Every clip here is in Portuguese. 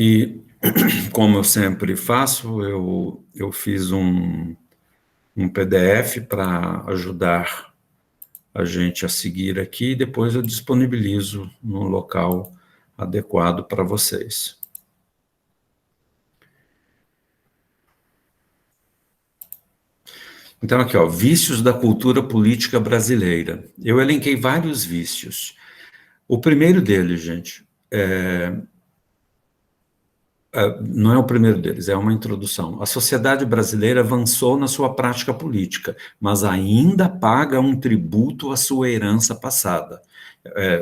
E, como eu sempre faço, eu fiz um PDF para ajudar a gente a seguir aqui, e depois eu disponibilizo no local adequado para vocês. Então, aqui, ó, vícios da cultura política brasileira. Eu elenquei vários vícios. O primeiro deles, gente, não é o primeiro deles, é uma introdução. A sociedade brasileira avançou na sua prática política, mas ainda paga um tributo à sua herança passada.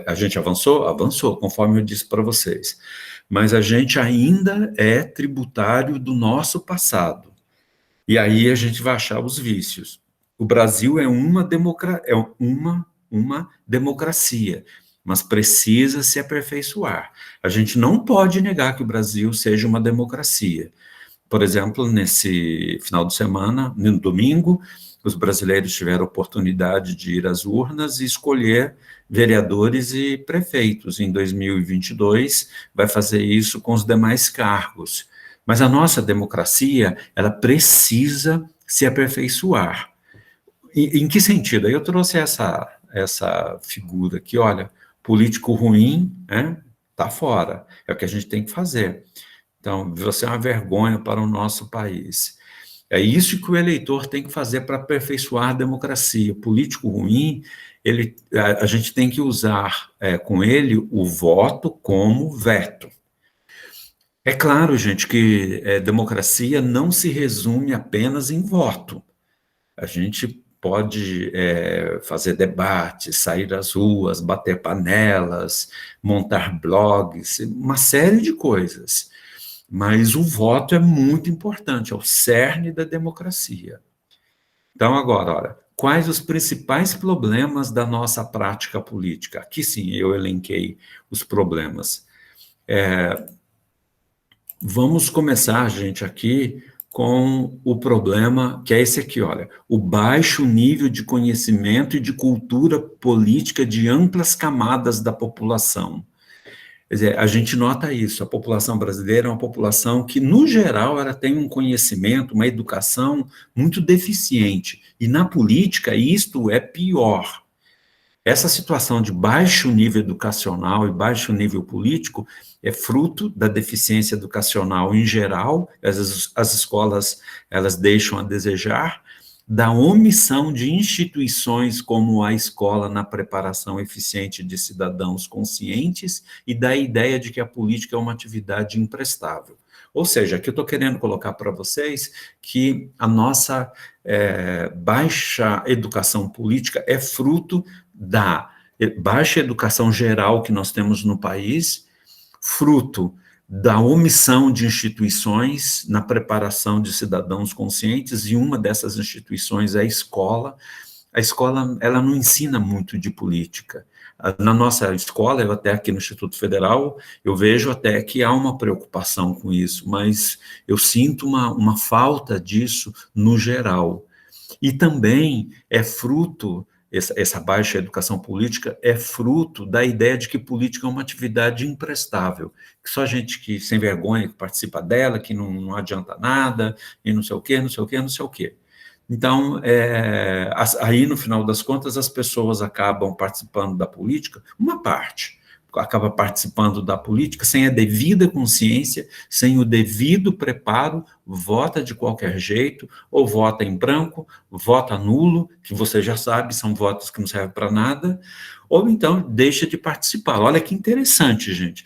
A gente avançou? Avançou, conforme eu disse para vocês. Mas a gente ainda é tributário do nosso passado. E aí a gente vai achar os vícios. O Brasil é uma democracia, mas precisa se aperfeiçoar. A gente não pode negar que o Brasil seja uma democracia. Por exemplo, nesse final de semana, no domingo, os brasileiros tiveram a oportunidade de ir às urnas e escolher vereadores e prefeitos. Em 2022, vai fazer isso com os demais cargos. Mas a nossa democracia, ela precisa se aperfeiçoar. Em que sentido? Aí eu trouxe essa figura aqui, olha, político ruim, né, tá fora, é o que a gente tem que fazer. Então, você é uma vergonha para o nosso país. É isso que o eleitor tem que fazer para aperfeiçoar a democracia. O político ruim, a gente tem que usar com ele o voto como veto. É claro, gente, que democracia não se resume apenas em voto. A gente pode fazer debates, sair às ruas, bater panelas, montar blogs, uma série de coisas. Mas o voto é muito importante, é o cerne da democracia. Então, agora, olha, quais os principais problemas da nossa prática política? Aqui sim, eu elenquei os problemas. Vamos começar, gente, aqui com o problema, que é esse aqui, olha, o baixo nível de conhecimento e de cultura política de amplas camadas da população. Quer dizer, a gente nota isso, a população brasileira é uma população que, no geral, ela tem um conhecimento, uma educação muito deficiente, e na política isto é pior. Essa situação de baixo nível educacional e baixo nível político é fruto da deficiência educacional em geral, as escolas elas deixam a desejar, da omissão de instituições como a escola na preparação eficiente de cidadãos conscientes e da ideia de que a política é uma atividade imprestável. Ou seja, aqui eu estou querendo colocar para vocês que a nossa baixa educação política é fruto da baixa educação geral que nós temos no país, fruto da omissão de instituições na preparação de cidadãos conscientes, e uma dessas instituições é a escola. A escola, ela não ensina muito de política. Na nossa escola, eu até aqui no Instituto Federal, eu vejo até que há uma preocupação com isso, mas eu sinto uma falta disso no geral. E também é fruto, essa baixa educação política é fruto da ideia de que política é uma atividade imprestável, que só gente que sem vergonha que participa dela, que não adianta nada, e não sei o quê, não sei o quê, não sei o quê. Então, aí no final das contas, as pessoas acabam participando da política, uma parte acaba participando da política sem a devida consciência, sem o devido preparo, vota de qualquer jeito, ou vota em branco, vota nulo, que você já sabe, são votos que não servem para nada, ou então deixa de participar. Olha que interessante, gente.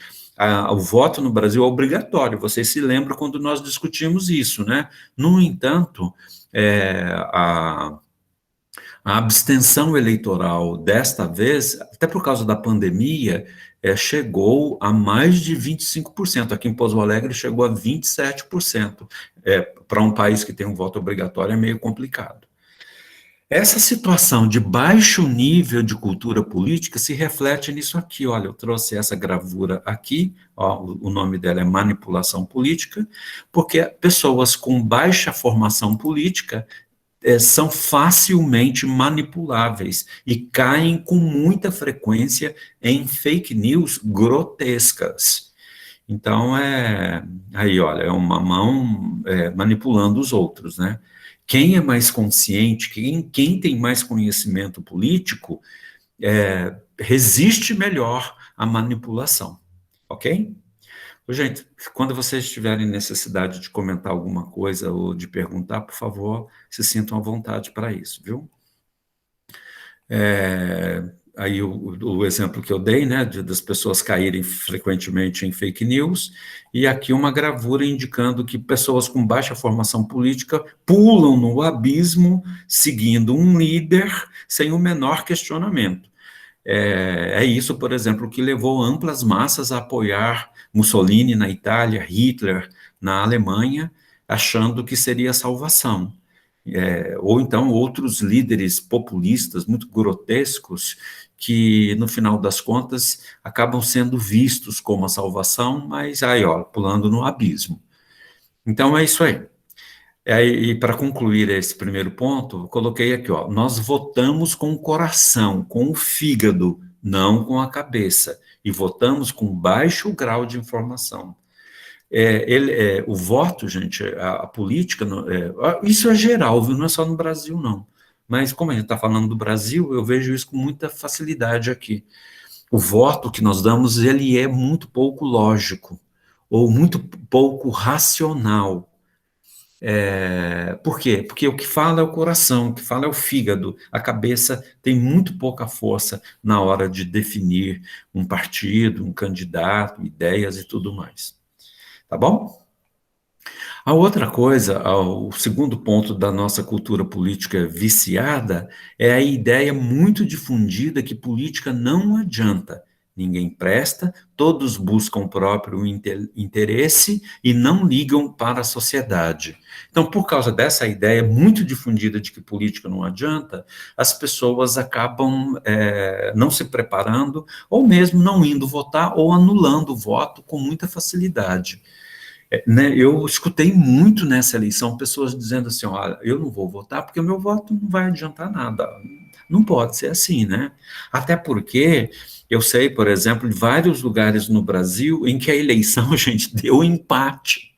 O voto no Brasil é obrigatório, vocês se lembram quando nós discutimos isso, né? No entanto, a abstenção eleitoral desta vez, até por causa da pandemia, chegou a mais de 25%. Aqui em Pouso Alegre chegou a 27%. Para um país que tem um voto obrigatório é meio complicado. Essa situação de baixo nível de cultura política se reflete nisso aqui, olha, eu trouxe essa gravura aqui, ó, o nome dela é manipulação política, porque pessoas com baixa formação política são facilmente manipuláveis e caem com muita frequência em fake news grotescas. Então, aí, olha, é uma mão manipulando os outros, né? Quem é mais consciente, quem tem mais conhecimento político, resiste melhor à manipulação, ok? Gente, quando vocês tiverem necessidade de comentar alguma coisa ou de perguntar, por favor, se sintam à vontade para isso, viu? Aí o exemplo que eu dei, né, das pessoas caírem frequentemente em fake news, e aqui uma gravura indicando que pessoas com baixa formação política pulam no abismo seguindo um líder sem o menor questionamento. É isso, por exemplo, que levou amplas massas a apoiar Mussolini na Itália, Hitler na Alemanha, achando que seria a salvação. Ou então outros líderes populistas muito grotescos que, no final das contas, acabam sendo vistos como a salvação, mas aí, ó, pulando no abismo. Então é isso aí. E para concluir esse primeiro ponto, eu coloquei aqui, ó, nós votamos com o coração, com o fígado, não com a cabeça, e votamos com baixo grau de informação. O voto, gente, a política, isso é geral, viu? Não é só no Brasil, não. Mas como a gente está falando do Brasil, eu vejo isso com muita facilidade aqui. O voto que nós damos, ele é muito pouco lógico, ou muito pouco racional. Por quê? Porque o que fala é o coração, o que fala é o fígado. A cabeça tem muito pouca força na hora de definir um partido, um candidato, ideias e tudo mais. Tá bom? A outra coisa, o segundo ponto da nossa cultura política viciada, é a ideia muito difundida que política não adianta. Ninguém presta, todos buscam o próprio interesse e não ligam para a sociedade. Então, por causa dessa ideia muito difundida de que política não adianta, as pessoas acabam não se preparando, ou mesmo não indo votar, ou anulando o voto com muita facilidade. Né, eu escutei muito nessa eleição pessoas dizendo assim, olha, eu não vou votar porque o meu voto não vai adiantar nada. Não pode ser assim, né? Até porque eu sei, por exemplo, de vários lugares no Brasil em que a eleição, gente, deu empate.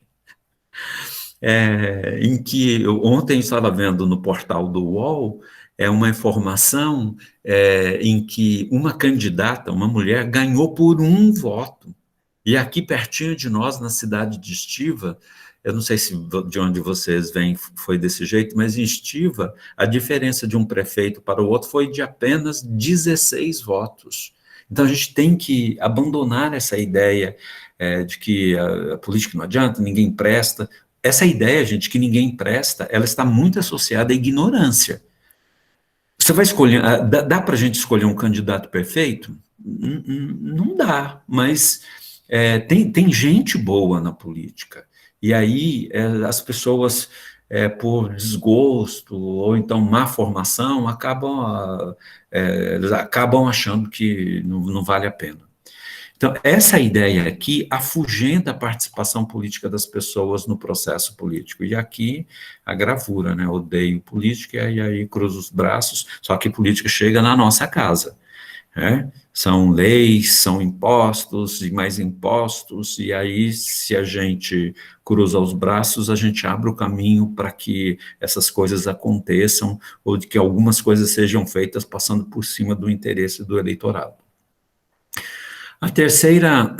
Em que ontem eu estava vendo no portal do UOL uma informação em que uma candidata, uma mulher, ganhou por um voto. E aqui pertinho de nós, na cidade de Estiva, eu não sei se de onde vocês vêm foi desse jeito, mas em Estiva, a diferença de um prefeito para o outro foi de apenas 16 votos. Então a gente tem que abandonar essa ideia de que a política não adianta, ninguém presta. Essa ideia, gente, que ninguém presta, ela está muito associada à ignorância. Você vai escolher, dá para a gente escolher um candidato perfeito? Não dá, mas tem gente boa na política. E aí as pessoas, por desgosto ou então má formação, eles acabam achando que não vale a pena. Então, essa ideia aqui afugenta a participação política das pessoas no processo político. E aqui a gravura, né? Odeio política e aí cruzo os braços, só que política chega na nossa casa. Né? São leis, são impostos e mais impostos, e aí, se a gente cruza os braços, a gente abre o caminho para que essas coisas aconteçam, ou de que algumas coisas sejam feitas passando por cima do interesse do eleitorado. A terceira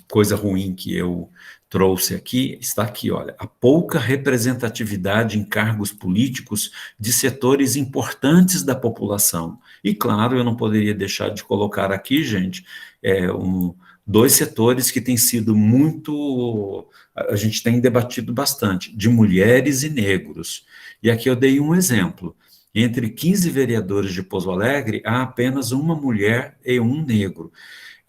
coisa ruim que eu trouxe aqui, está aqui, olha, a pouca representatividade em cargos políticos de setores importantes da população. E, claro, eu não poderia deixar de colocar aqui, gente, dois setores que têm sido muito, a gente tem debatido bastante, de mulheres e negros. E aqui eu dei um exemplo. Entre 15 vereadores de Pouso Alegre, há apenas uma mulher e um negro.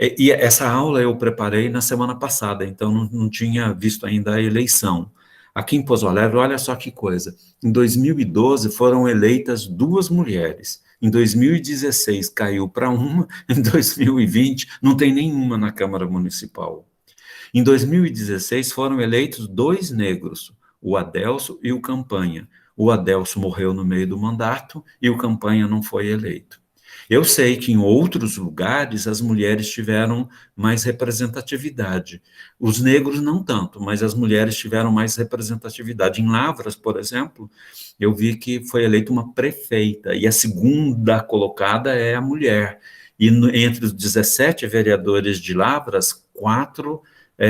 E essa aula eu preparei na semana passada, então não tinha visto ainda a eleição. Aqui em Pouso Alegre, olha só que coisa, em 2012 foram eleitas 2 mulheres, em 2016 caiu para uma, em 2020 não tem nenhuma na Câmara Municipal. Em 2016 foram eleitos 2 negros, o Adelso e o Campanha. O Adelso morreu no meio do mandato e o Campanha não foi eleito. Eu sei que em outros lugares as mulheres tiveram mais representatividade. Os negros não tanto, mas as mulheres tiveram mais representatividade. Em Lavras, por exemplo, eu vi que foi eleita uma prefeita, e a segunda colocada é a mulher. E entre os 17 vereadores de Lavras, 4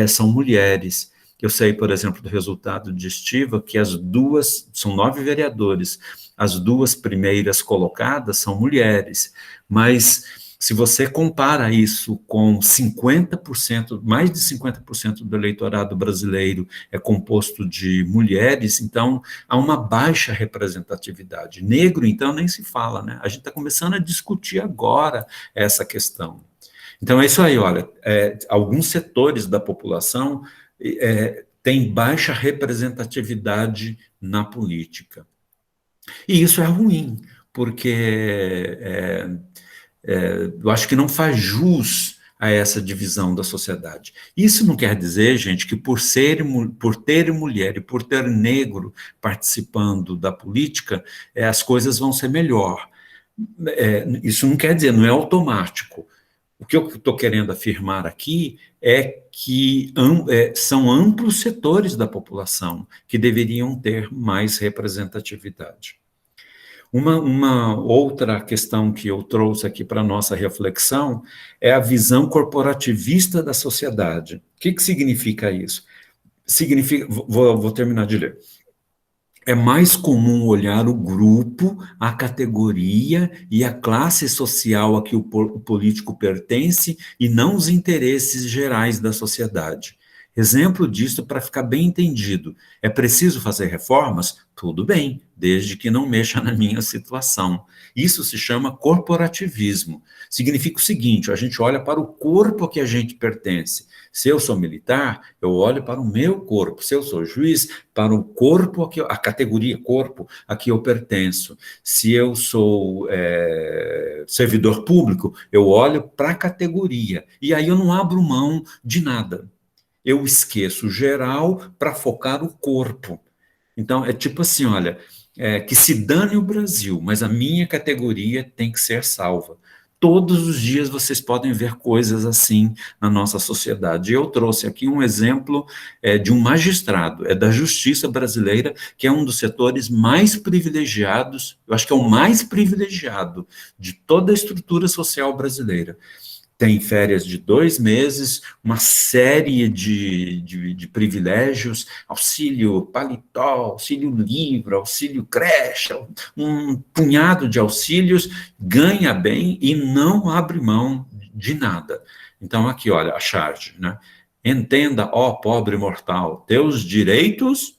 são mulheres. Eu sei, por exemplo, do resultado de Estiva, que as duas, são 9 vereadores, as 2 primeiras colocadas são mulheres, mas se você compara isso com 50%, mais de 50% do eleitorado brasileiro é composto de mulheres, então há uma baixa representatividade. Negro, então, nem se fala, né? A gente está começando a discutir agora essa questão. Então é isso aí, olha, alguns setores da população têm baixa representatividade na política. E isso é ruim, porque eu acho que não faz jus a essa divisão da sociedade. Isso não quer dizer, gente, que por ter mulher e por ter negro participando da política, as coisas vão ser melhor. Isso não quer dizer, não é automático. O que eu estou querendo afirmar aqui é que são amplos setores da população que deveriam ter mais representatividade. Uma outra questão que eu trouxe aqui para a nossa reflexão é a visão corporativista da sociedade. O que significa isso? Significa, vou terminar de ler. É mais comum olhar o grupo, a categoria e a classe social a que o político pertence e não os interesses gerais da sociedade. Exemplo disso para ficar bem entendido. É preciso fazer reformas? Tudo bem, desde que não mexa na minha situação. Isso se chama corporativismo. Significa o seguinte, a gente olha para o corpo a que a gente pertence. Se eu sou militar, eu olho para o meu corpo. Se eu sou juiz, para o corpo, a categoria corpo a que eu pertenço. Se eu sou servidor público, eu olho para a categoria. E aí eu não abro mão de nada. Eu esqueço o geral para focar o corpo. Então, é tipo assim, olha, que se dane o Brasil, mas a minha categoria tem que ser salva. Todos os dias vocês podem ver coisas assim na nossa sociedade. Eu trouxe aqui um exemplo de um magistrado, da justiça brasileira, que é um dos setores mais privilegiados, eu acho que é o mais privilegiado de toda a estrutura social brasileira. Tem férias de 2 meses, uma série de privilégios, auxílio paletó, auxílio livre, auxílio creche, um punhado de auxílios, ganha bem e não abre mão de nada. Então, aqui, olha, a charge, né? Entenda, ó pobre mortal, teus direitos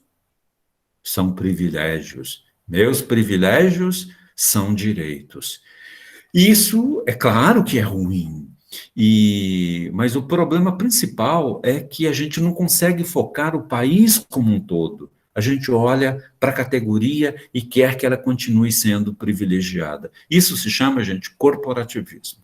são privilégios, meus privilégios são direitos. Isso, é claro que é ruim, mas o problema principal é que a gente não consegue focar o país como um todo. A gente olha para a categoria e quer que ela continue sendo privilegiada. Isso se chama, gente, corporativismo.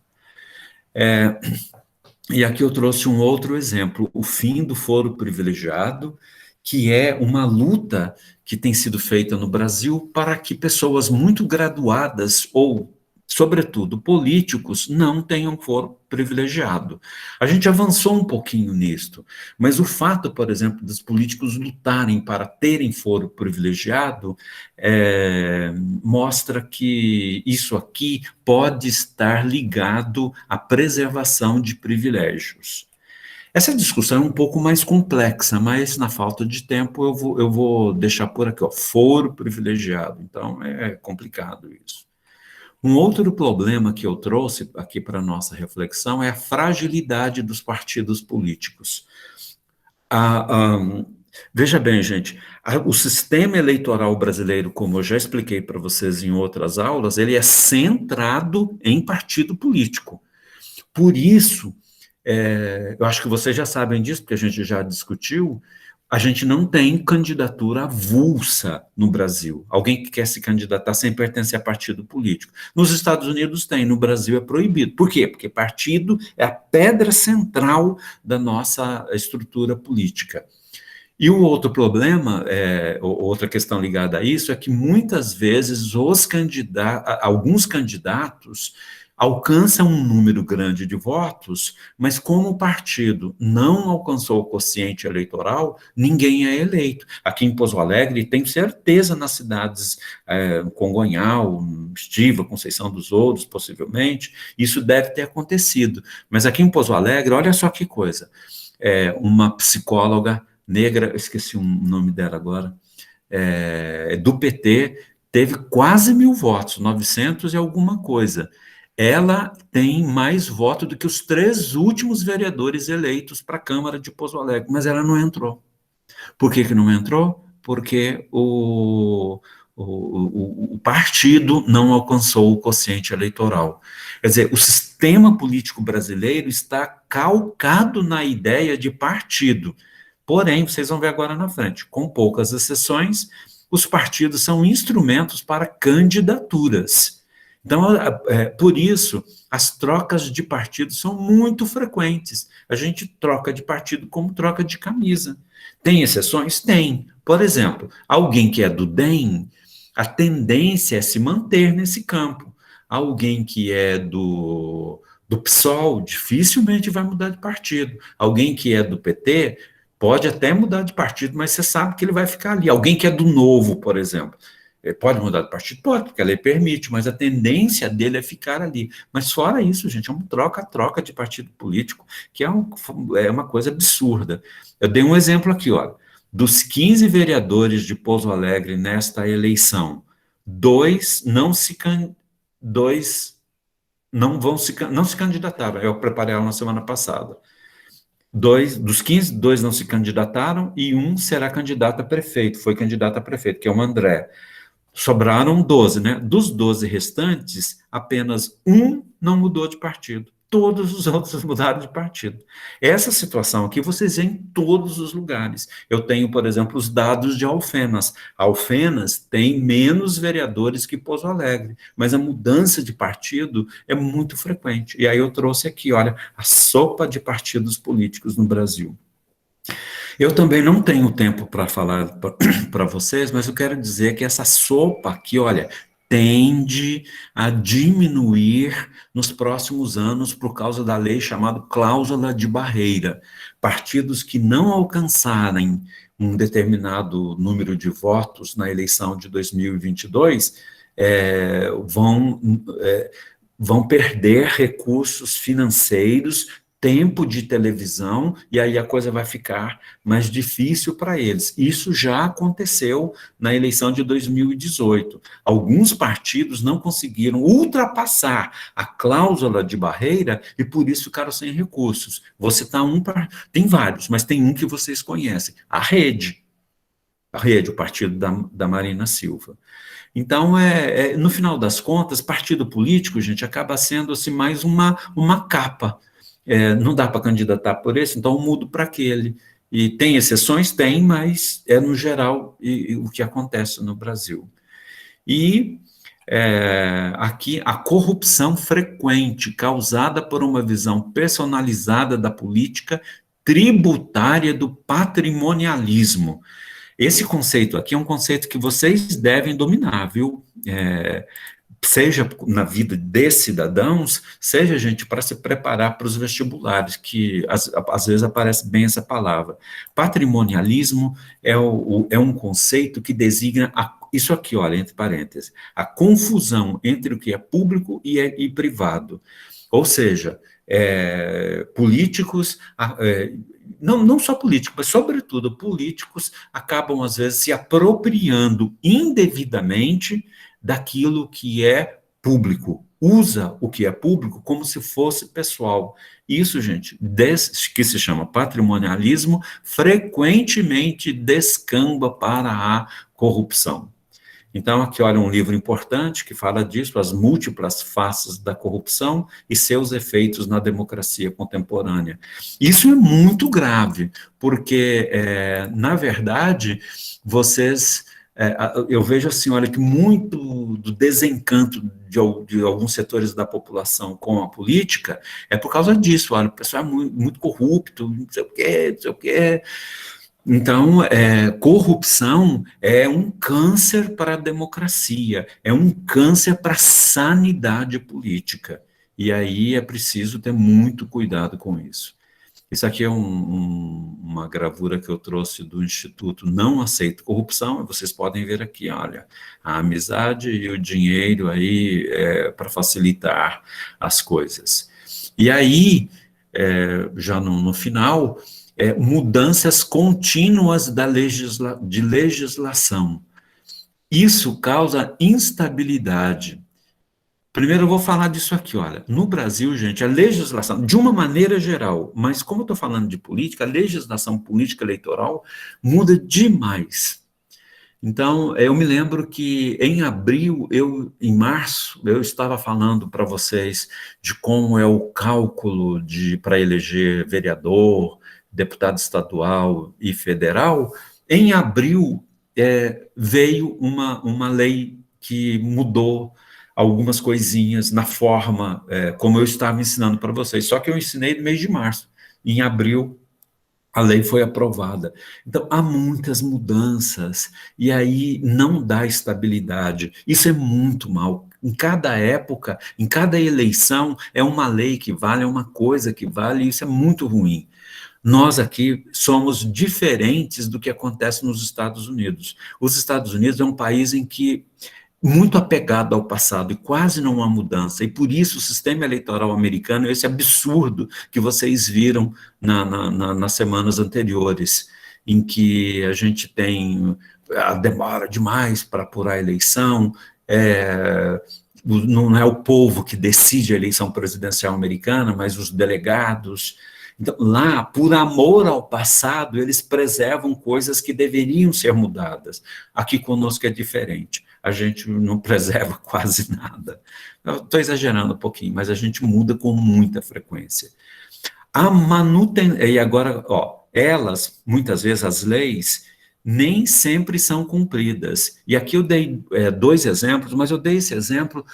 E aqui eu trouxe um outro exemplo, o fim do foro privilegiado, que é uma luta que tem sido feita no Brasil para que pessoas muito graduadas ou, sobretudo, políticos não tenham foro privilegiado. A gente avançou um pouquinho nisto, mas o fato, por exemplo, dos políticos lutarem para terem foro privilegiado mostra que isso aqui pode estar ligado à preservação de privilégios. Essa discussão é um pouco mais complexa, mas na falta de tempo eu vou deixar por aqui, ó, foro privilegiado, então é complicado isso. Um outro problema que eu trouxe aqui para a nossa reflexão é a fragilidade dos partidos políticos. Veja bem, gente, o sistema eleitoral brasileiro, como eu já expliquei para vocês em outras aulas, ele é centrado em partido político. Por isso, eu acho que vocês já sabem disso, porque a gente já discutiu, a gente não tem candidatura avulsa no Brasil. Alguém que quer se candidatar sem pertencer a partido político. Nos Estados Unidos tem, no Brasil é proibido. Por quê? Porque partido é a pedra central da nossa estrutura política. E o outro problema, outra questão ligada a isso, é que muitas vezes alguns candidatos alcança um número grande de votos, mas como o partido não alcançou o quociente eleitoral, ninguém é eleito. Aqui em Pouso Alegre, tenho certeza nas cidades Congonhal, Estiva, Conceição dos Ouros, possivelmente, isso deve ter acontecido. Mas aqui em Pouso Alegre, olha só que coisa, uma psicóloga negra, eu esqueci o nome dela agora, do PT, teve quase 1.000 votos, 900 e alguma coisa. Ela tem mais votos do que os 3 últimos vereadores eleitos para a Câmara de Pouso Alegre, mas ela não entrou. Por que não entrou? Porque o partido não alcançou o quociente eleitoral. Quer dizer, o sistema político brasileiro está calcado na ideia de partido. Porém, vocês vão ver agora na frente, com poucas exceções, os partidos são instrumentos para candidaturas. Então, por isso, as trocas de partido são muito frequentes. A gente troca de partido como troca de camisa. Tem exceções? Tem. Por exemplo, alguém que é do DEM, a tendência é se manter nesse campo. Alguém que é do PSOL dificilmente vai mudar de partido. Alguém que é do PT pode até mudar de partido, mas você sabe que ele vai ficar ali. Alguém que é do Novo, por exemplo, pode mudar de partido? Pode, porque a lei permite, mas a tendência dele é ficar ali. Mas fora isso, gente, é uma troca de partido político, que é uma coisa absurda. Eu dei um exemplo aqui, olha, dos 15 vereadores de Pouso Alegre nesta eleição, 2 não se candidataram. Eu preparei ela na semana passada. Dos 15, 2 não se candidataram e 1 será candidato a prefeito, foi candidato a prefeito, que é o André. Sobraram 12, né? Dos 12 restantes, apenas 1 não mudou de partido. Todos os outros mudaram de partido. Essa situação aqui vocês veem em todos os lugares. Eu tenho, por exemplo, os dados de Alfenas. Alfenas tem menos vereadores que Pouso Alegre, mas a mudança de partido é muito frequente. E aí eu trouxe aqui, olha, a sopa de partidos políticos no Brasil. Eu também não tenho tempo para falar para vocês, mas eu quero dizer que essa sopa aqui, olha, tende a diminuir nos próximos anos por causa da lei chamada cláusula de barreira. Partidos que não alcançarem um determinado número de votos na eleição de 2022 vão perder recursos financeiros, tempo de televisão, e aí a coisa vai ficar mais difícil para eles. Isso já aconteceu na eleição de 2018. Alguns partidos não conseguiram ultrapassar a cláusula de barreira e por isso ficaram sem recursos. Vou citar tem vários, mas tem um que vocês conhecem, a Rede, o partido da Marina Silva. Então, no final das contas, partido político, gente, acaba sendo assim, mais uma capa. Não dá para candidatar por esse, então eu mudo para aquele. E tem exceções? Tem, mas é no geral o que acontece no Brasil. E aqui a corrupção frequente causada por uma visão personalizada da política tributária do patrimonialismo. Esse conceito aqui é um conceito que vocês devem dominar, viu? Seja na vida de cidadãos, seja, gente, para se preparar para os vestibulares, que às vezes aparece bem essa palavra. Patrimonialismo é um conceito que designa isso aqui, olha, entre parênteses, a confusão entre o que é público e privado. Ou seja, políticos, não só políticos, mas sobretudo políticos, acabam às vezes se apropriando indevidamente daquilo que é público, usa o que é público como se fosse pessoal. Isso, gente, que se chama patrimonialismo, frequentemente descamba para a corrupção. Então, aqui, olha, um livro importante que fala disso, As Múltiplas Faces da Corrupção e Seus Efeitos na Democracia Contemporânea. Isso é muito grave, porque, na verdade, eu vejo assim, olha, que muito do desencanto de alguns setores da população com a política é por causa disso, olha, o pessoal é muito corrupto, não sei o quê. Então, corrupção é um câncer para a democracia, é um câncer para a sanidade política. E aí é preciso ter muito cuidado com isso. Isso aqui é uma gravura que eu trouxe do Instituto Não Aceito Corrupção, e vocês podem ver aqui, olha, a amizade e o dinheiro aí para facilitar as coisas. E aí, já no final, mudanças contínuas de legislação. Isso causa instabilidade. Primeiro eu vou falar disso aqui, olha, no Brasil, gente, a legislação, de uma maneira geral, mas como eu estou falando de política, a legislação política eleitoral muda demais. Então, eu me lembro que em abril, em março, eu estava falando para vocês de como é o cálculo para eleger vereador, deputado estadual e federal. Em abril, veio uma lei que mudou algumas coisinhas na forma como eu estava ensinando para vocês, só que eu ensinei no mês de março. Em abril, a lei foi aprovada. Então, há muitas mudanças, e aí não dá estabilidade. Isso é muito mal. Em cada época, em cada eleição, é uma lei que vale, é uma coisa que vale, e isso é muito ruim. Nós aqui somos diferentes do que acontece nos Estados Unidos. Os Estados Unidos é um país em que muito apegado ao passado e quase não há mudança, e por isso o sistema eleitoral americano é esse absurdo que vocês viram nas semanas anteriores, em que a gente tem a demora demais para apurar a eleição, não é o povo que decide a eleição presidencial americana, mas os delegados. Então, lá, por amor ao passado, eles preservam coisas que deveriam ser mudadas. Aqui conosco é diferente. A gente não preserva quase nada. Eu estou exagerando um pouquinho, mas a gente muda com muita frequência. A manutenção, e agora, elas, muitas vezes, as leis, nem sempre são cumpridas. E aqui eu dei 2 exemplos, mas eu dei esse exemplo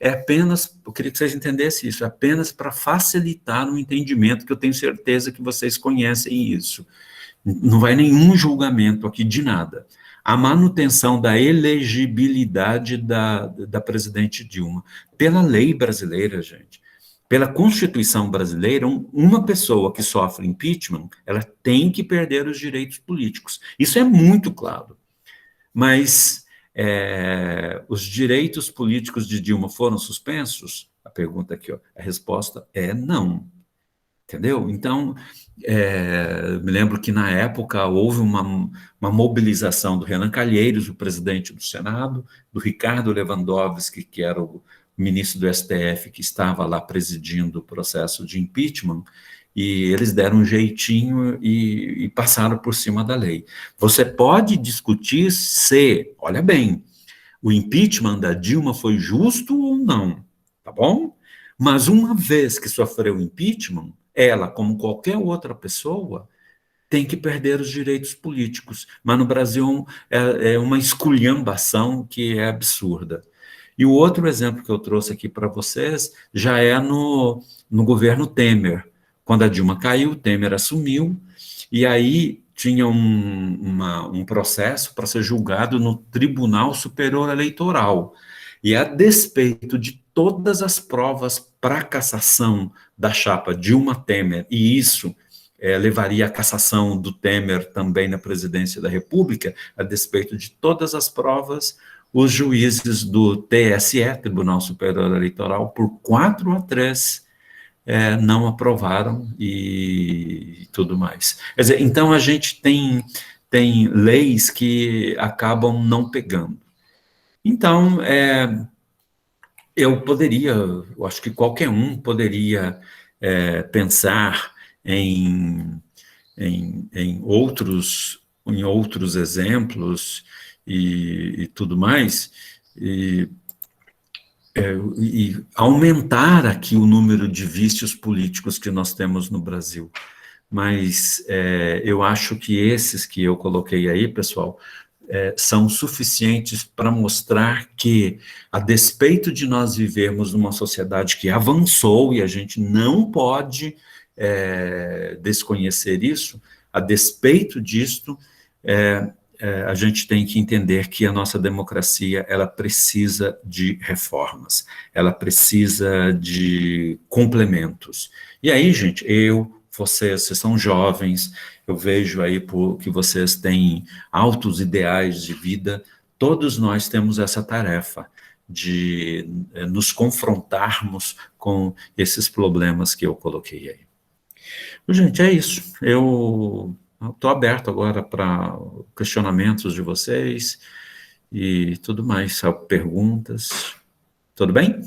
apenas, eu queria que vocês entendessem isso, apenas para facilitar o entendimento, que eu tenho certeza que vocês conhecem isso. Não vai nenhum julgamento aqui de nada. A manutenção da elegibilidade da presidente Dilma, pela lei brasileira, gente, pela Constituição brasileira, uma pessoa que sofre impeachment, ela tem que perder os direitos políticos. Isso é muito claro. Mas os direitos políticos de Dilma foram suspensos? A pergunta aqui, a resposta é não. Entendeu? Então, me lembro que na época houve uma mobilização do Renan Calheiros, o presidente do Senado, do Ricardo Lewandowski, que era o ministro do STF, que estava lá presidindo o processo de impeachment, e eles deram um jeitinho e passaram por cima da lei. Você pode discutir se, olha bem, o impeachment da Dilma foi justo ou não, tá bom? Mas uma vez que sofreu impeachment, ela, como qualquer outra pessoa, tem que perder os direitos políticos. Mas no Brasil é uma esculhambação que é absurda. E o outro exemplo que eu trouxe aqui para vocês já é no governo Temer. Quando a Dilma caiu, Temer assumiu, e aí tinha um processo para ser julgado no Tribunal Superior Eleitoral. E a despeito de todas as provas para cassação da chapa Dilma Temer, e isso levaria à cassação do Temer também na presidência da República, a despeito de todas as provas, os juízes do TSE, Tribunal Superior Eleitoral, por 4-3, não aprovaram e tudo mais. Quer dizer, então a gente tem leis que acabam não pegando. Então, eu acho que qualquer um poderia pensar em outros exemplos e tudo mais, e aumentar aqui o número de vícios políticos que nós temos no Brasil. Mas eu acho que esses que eu coloquei aí, pessoal, são suficientes para mostrar que, a despeito de nós vivermos numa sociedade que avançou, e a gente não pode desconhecer isso, a despeito disto, a gente tem que entender que a nossa democracia, ela precisa de reformas, ela precisa de complementos. E aí, gente, vocês são jovens, eu vejo aí que vocês têm altos ideais de vida, todos nós temos essa tarefa de nos confrontarmos com esses problemas que eu coloquei aí. Gente, é isso. Eu estou aberto agora para questionamentos de vocês e tudo mais, perguntas. Tudo bem?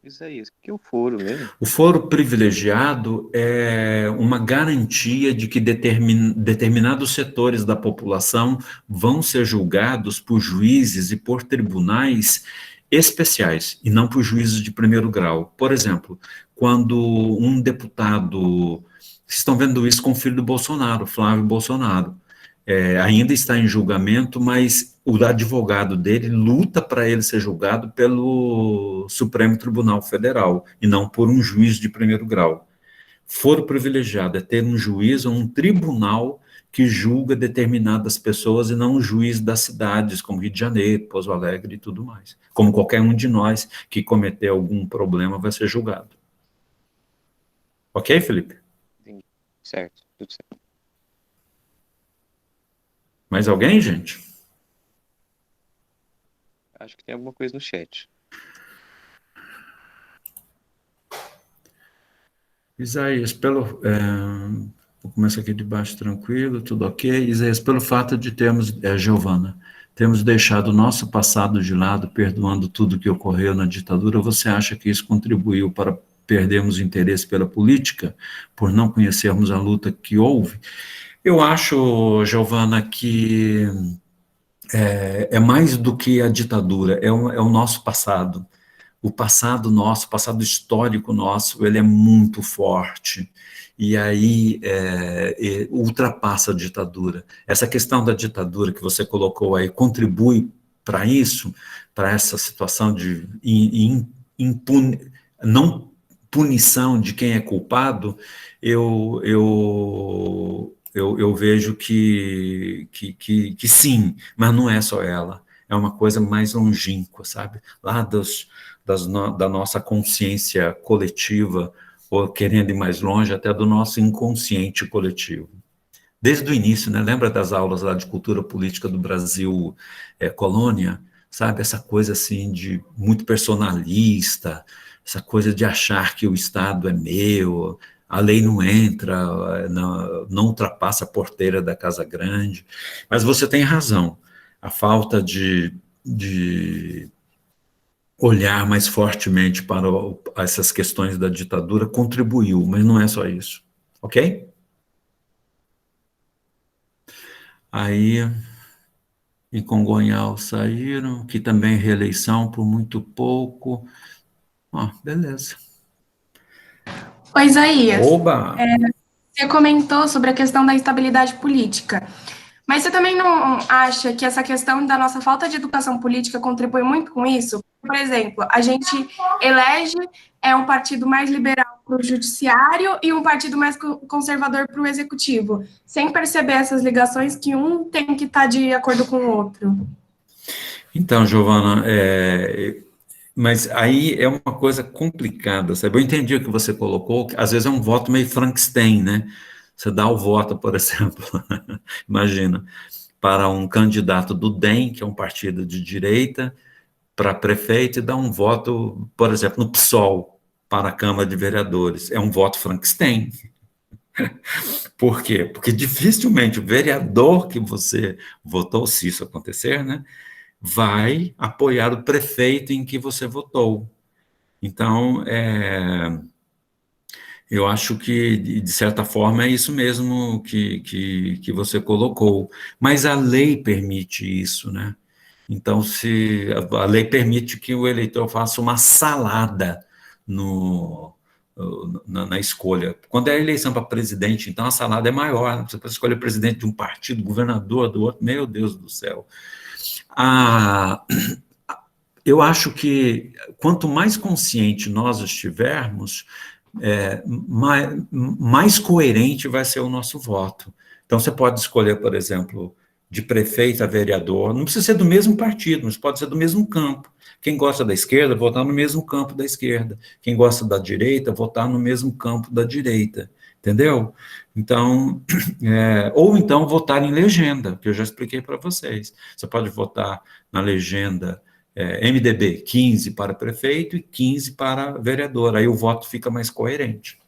Isaías, o que é o foro mesmo? O foro privilegiado é uma garantia de que determinados setores da população vão ser julgados por juízes e por tribunais especiais, e não por juízes de primeiro grau. Por exemplo, quando um deputado... Vocês estão vendo isso com o filho do Bolsonaro, Flávio Bolsonaro. Ainda está em julgamento, mas o advogado dele luta para ele ser julgado pelo Supremo Tribunal Federal, e não por um juiz de primeiro grau. Foro privilegiado é ter um juiz ou um tribunal que julga determinadas pessoas e não um juiz das cidades, como Rio de Janeiro, Pouso Alegre e tudo mais. Como qualquer um de nós que cometer algum problema vai ser julgado. Ok, Felipe? Entendi. Certo, tudo certo. Mais alguém, gente? Acho que tem alguma coisa no chat. Isaías, vou começar aqui de baixo tranquilo, tudo ok. Isaías, pelo fato de termos, Giovana, temos deixado o nosso passado de lado, perdoando tudo que ocorreu na ditadura, você acha que isso contribuiu para perdermos interesse pela política, por não conhecermos a luta que houve? Eu acho, Giovana, que é mais do que a ditadura, é o nosso passado. O passado nosso, o passado histórico nosso, ele é muito forte, e aí ultrapassa a ditadura. Essa questão da ditadura que você colocou aí contribui para isso, para essa situação de não punição de quem é culpado. Eu vejo que sim, mas não é só ela, é uma coisa mais longínqua, sabe? Lá da nossa consciência coletiva, ou querendo ir mais longe, até do nosso inconsciente coletivo. Desde o início, né? Lembra das aulas lá de cultura política do Brasil, colônia? Sabe, essa coisa assim de muito personalista, essa coisa de achar que o Estado é meu, a lei não entra, não ultrapassa a porteira da Casa Grande. Mas você tem razão, a falta de olhar mais fortemente para essas questões da ditadura contribuiu, mas não é só isso, ok? Aí, em Congonhal saíram, que também reeleição por muito pouco. Beleza. Oi, Isaías. Oba! Você comentou sobre a questão da instabilidade política, mas você também não acha que essa questão da nossa falta de educação política contribui muito com isso? Por exemplo, a gente elege um partido mais liberal para o judiciário e um partido mais conservador para o executivo, sem perceber essas ligações que um tem que estar de acordo com o outro. Então, Giovana, mas aí é uma coisa complicada, sabe? Eu entendi o que você colocou, que às vezes é um voto meio Frankenstein, né? Você dá o voto, por exemplo, imagina, para um candidato do DEM, que é um partido de direita, para prefeito, e dá um voto, por exemplo, no PSOL, para a Câmara de Vereadores. É um voto Frankenstein. Por quê? Porque dificilmente o vereador que você votou, se isso acontecer, né, vai apoiar o prefeito em que você votou. Então, eu acho que, de certa forma, é isso mesmo que você colocou. Mas a lei permite isso, né? Então, se a lei permite que o eleitor faça uma salada na escolha. Quando é a eleição para presidente, então a salada é maior. Você pode escolher presidente de um partido, governador do outro. Meu Deus do céu. Eu acho que quanto mais consciente nós estivermos, mais coerente vai ser o nosso voto. Então, você pode escolher, por exemplo, de prefeito a vereador, não precisa ser do mesmo partido, mas pode ser do mesmo campo. Quem gosta da esquerda, votar no mesmo campo da esquerda. Quem gosta da direita, votar no mesmo campo da direita. Entendeu? Então, ou então votar em legenda, que eu já expliquei para vocês. Você pode votar na legenda MDB, 15 para prefeito e 15 para vereador. Aí o voto fica mais coerente.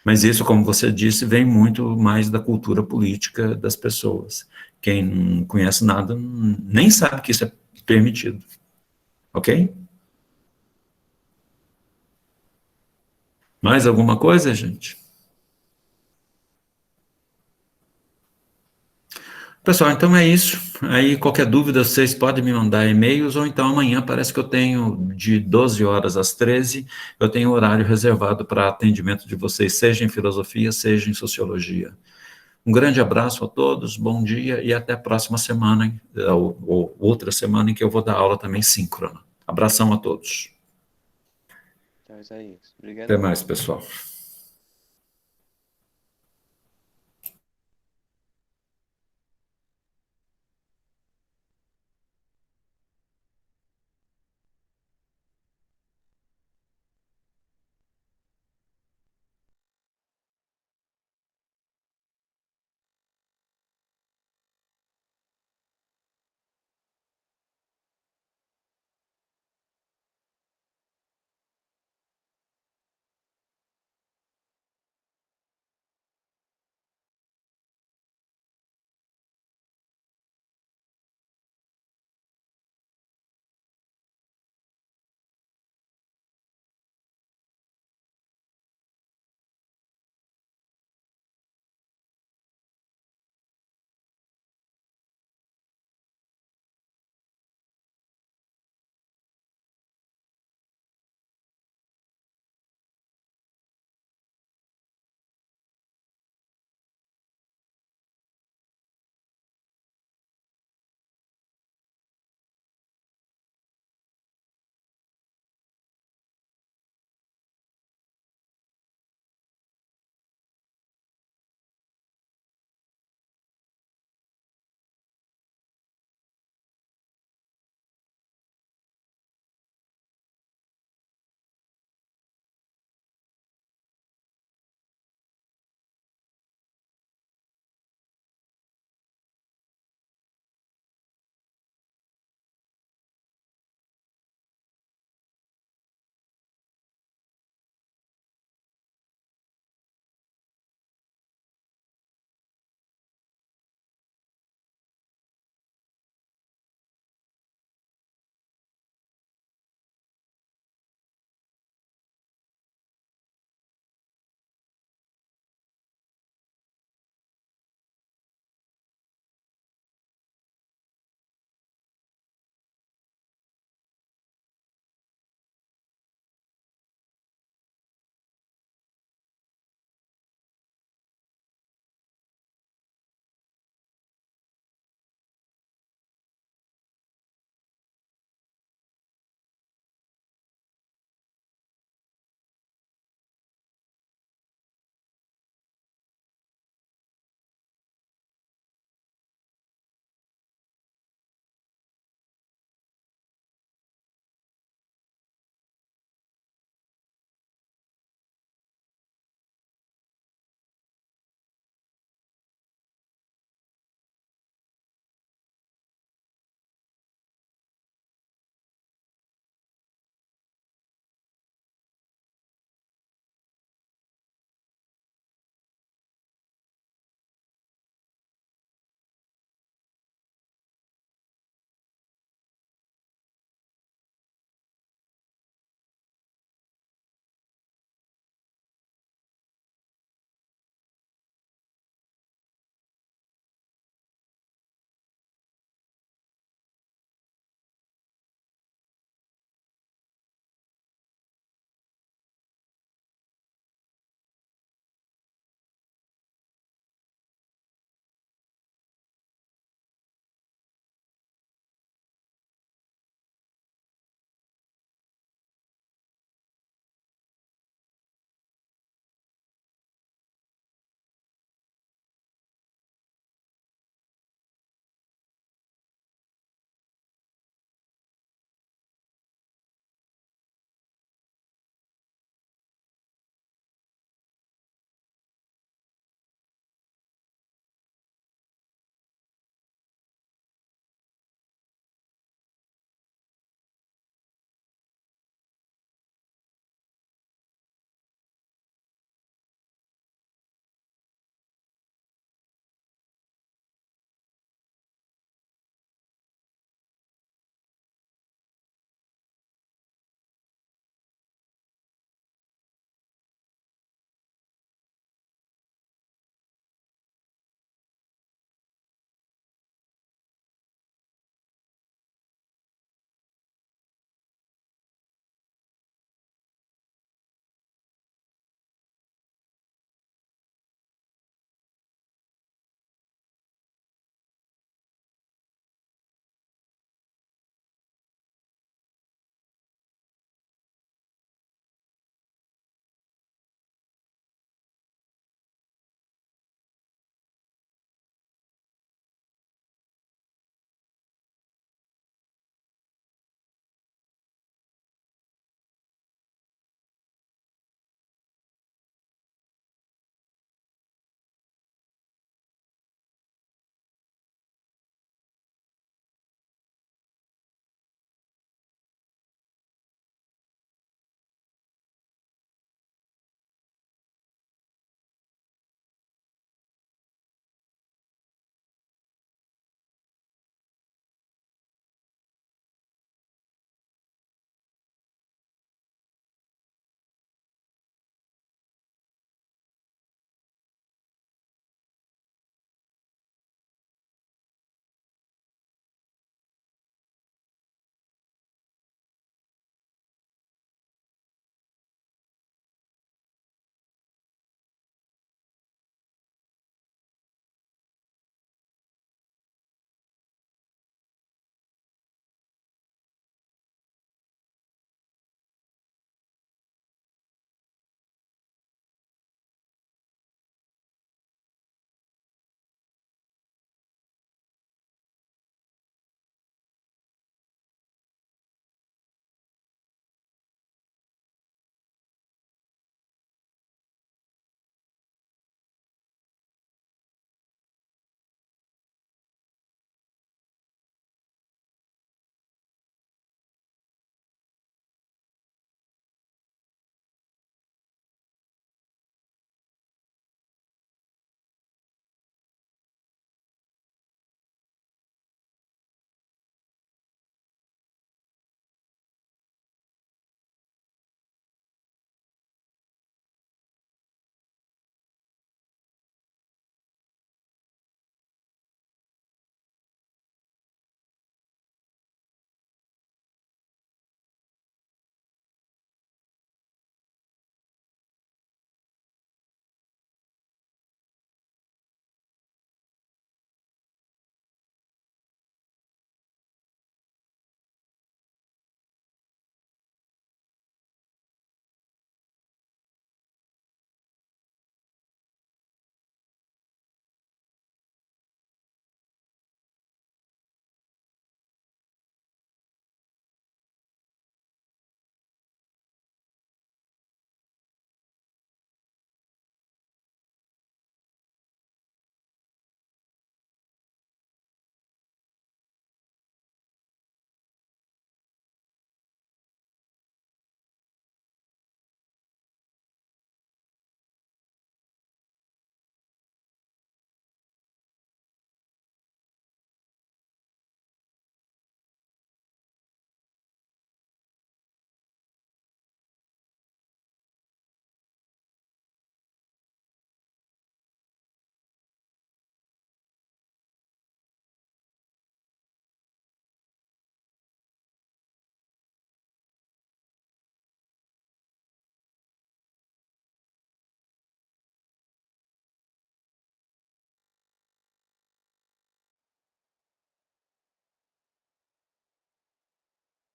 Mas isso, como você disse, vem muito mais da cultura política das pessoas. Quem não conhece nada nem sabe que isso é permitido. Ok? Mais alguma coisa, gente? Pessoal, então é isso. Aí, qualquer dúvida, vocês podem me mandar e-mails, ou então amanhã, parece que eu tenho de 12 horas às 13, eu tenho horário reservado para atendimento de vocês, seja em filosofia, seja em sociologia. Um grande abraço a todos, bom dia e até a próxima semana, ou outra semana em que eu vou dar aula também síncrona. Abração a todos. Então é isso. Obrigado. Até mais, pessoal.